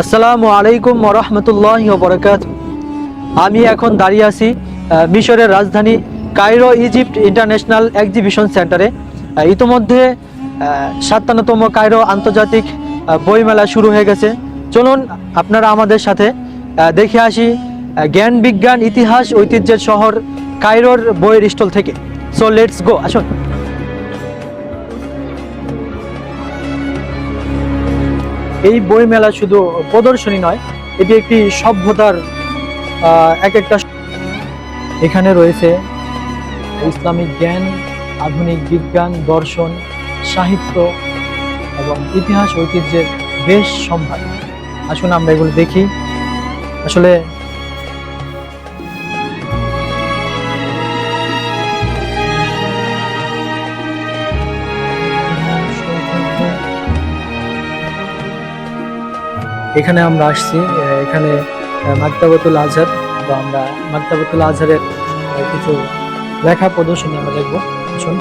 আসসালামু আলাইকুম ওয়া রাহমাতুল্লাহি ওয়া বারাকাতুহু। আমি এখন দাঁড়িয়ে আছি মিশরের রাজধানী কায়রো ইজিপ্ট ইন্টারন্যাশনাল এক্সিবিশন সেন্টারে। ইতোমধ্যে 57তম কায়রো আন্তর্জাতিক বইমেলা শুরু হয়ে গেছে। চলুন আপনারা আমাদের সাথে দেখে আসি জ্ঞান বিজ্ঞান ইতিহাস ঐতিহ্যের শহর কায়রোর বইয়ের স্টল থেকে। সো লেটস গো, আসুন। এই বই মেলা শুধু প্রদর্শনী নয়, এটি একটি সভ্যতার এক একটা। এখানে রয়েছে ইসলামিক জ্ঞান, আধুনিক বিজ্ঞান, দর্শন, সাহিত্য এবং ইতিহাস ঐতিহ্যের বেশ সম্ভার। আসুন আমরা এগুলো দেখি। আসলে এখানে আমরা আসছি, এখানে মাকতাবাতুল আজহার, বা আমরা মাকতাবাতুল আজহারের কিছু লেখা প্রদর্শনী আমরা দেখবো। আসুন।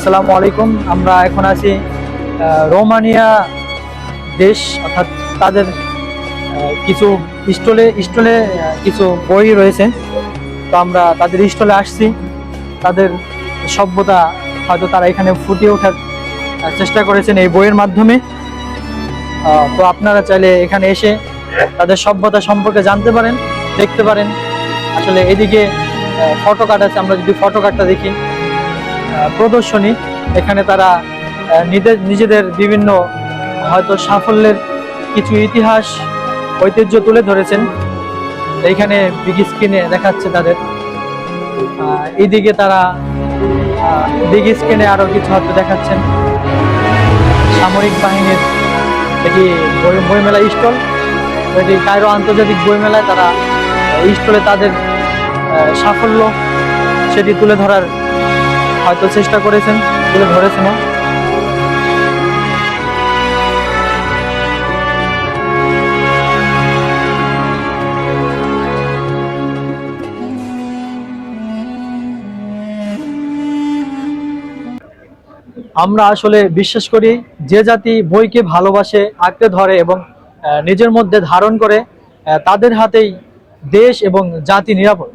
আসসালামু আলাইকুম। আমরা এখন আছি রোমানিয়া দেশ, অর্থাৎ তাদের কিছু স্টলে কিছু বই রয়েছে। তো আমরা তাদের স্টলে আসছি। তাদের সভ্যতা হয়তো তারা এখানে ফুটিয়ে ওঠার চেষ্টা করেছেন এই বইয়ের মাধ্যমে। তো আপনারা চাইলে এখানে এসে তাদের সভ্যতা সম্পর্কে জানতে পারেন, দেখতে পারেন। আসলে এদিকে ফটো কার্ড আছে, আমরা যদি ফটো কার্ডটা দেখি, প্রদর্শনী। এখানে তারা নিজেদের বিভিন্ন হয়তো সাফল্যের কিছু ইতিহাস ঐতিহ্য তুলে ধরেছেন। এইখানে বিগ স্ক্রিনে দেখাচ্ছে তাদের। এইদিকে তারা বিগ স্ক্রিনে আরো কিছু হয়তো দেখাচ্ছেন সামরিক বাহিনীর। এটি বইমেলা স্টল, এটি কায়রো আন্তর্জাতিক বইমেলায় তারা স্টলে তাদের সাফল্য সেটি তুলে ধরার হয়তো চেষ্টা করেছেন, তুলে ধরেছেন। আমরা আসলে বিশ্বাস করি, যে জাতি বইকে ভালোবাসে, আঁকড়ে ধরে এবং নিজের মধ্যে ধারণ করে, তাদের হাতেই দেশ এবং জাতি নিরাপদ।